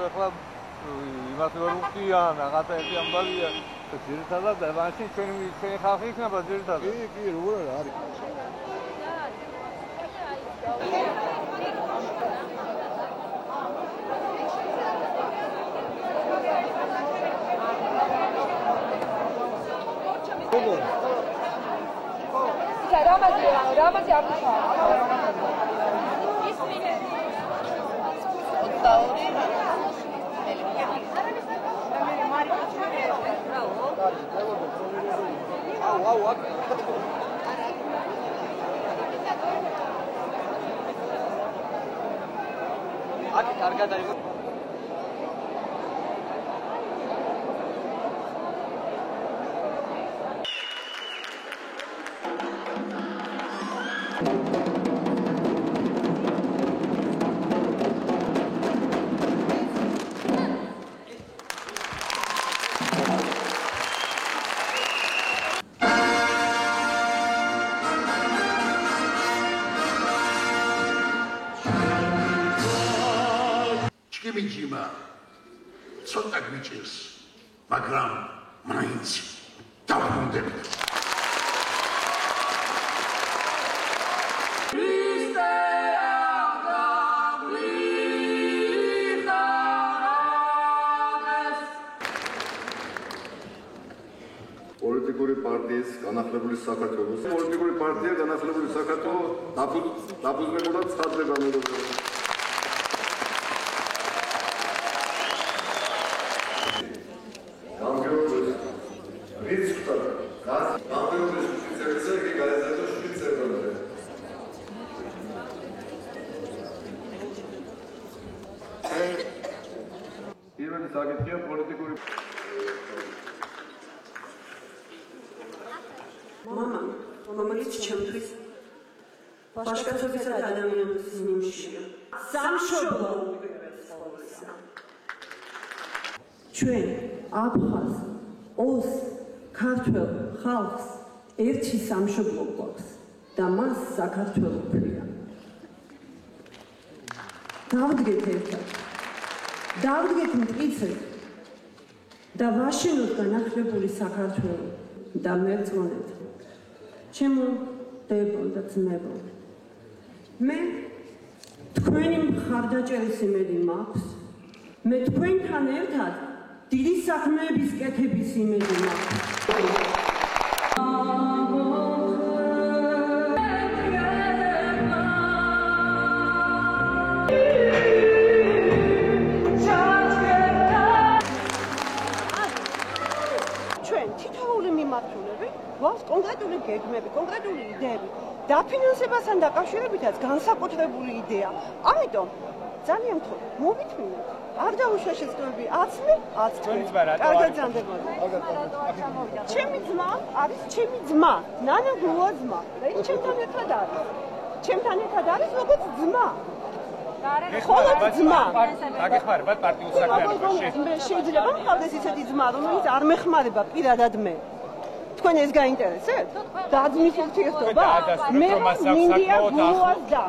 ახლა იმას ვერ უხდიან, რაღაცა ერთი ამბავია. ძირითადად მაშინ ჩვენი ხალხი იქნება ძირითადად. კი, როგორ არის? რამაზი არ Ჭიმიჭიმა ცოტა გვიჭირს, მაგრამ მაინც დაბრუნდებით. პოლიტიკური პარტიის განახლებული საქართველოს პოლიტიკური პარტია განახლებული საქართველოს დაფუძნებულად ცხადდება მეგობრებო. პირველი საკითხია პოლიტიკური რომელიც ჩემთვის ბაშკაცობისა და ადამიანის ნიმუშია. სამშობლო უპირველეს ყოვლისა. ჩვენ აფხაზ, ოს, ქართველ ხალხს ერთი სამშობლო გვაქვს და მას საქართველო ქვია. დავდგეთ ერთად. დავდგეთ მტკიცედ და ვაშენოთ განახლებული საქართველო და მერწმუნეთ. ჩემო დებო და ძმებო, მე თქვენი მხარდაჭერის იმედი მაქვს, მე თქვენთან ერთად დიდი საქმეების კეთების იმედი მაქვს. ჩვენ თითოეული მიმართულები გვაქვს კონკრეტული გეგმები, კონკრეტული იდეები. დაფინანსებასთან დაკავშირებითაც განსაკუთრებული იდეა. ამიტომ ძალიან გთხოვთ, მოვითმინოთ. არ დაუშვათ შეცდომები 10 წელი. კარგად ძანდებოდი. ჩემი ძმა არის ჩემი ძმა, ნანა გულა ძმა. და ის ჩემთან ერთად არის. ჩემთან ერთად არის როგორც ძმა. ხოლო ძმა. დაგეხმარებათ პარტიულ საქმიანობაში. მე შეიძლება მყავდეს ისეთი ძმა, რომელიც არ მეხმარება პირადად მე. თქვენ ეს გაინტერესებთ? და ძმის ურთიერთობა? მე მინდია გულას და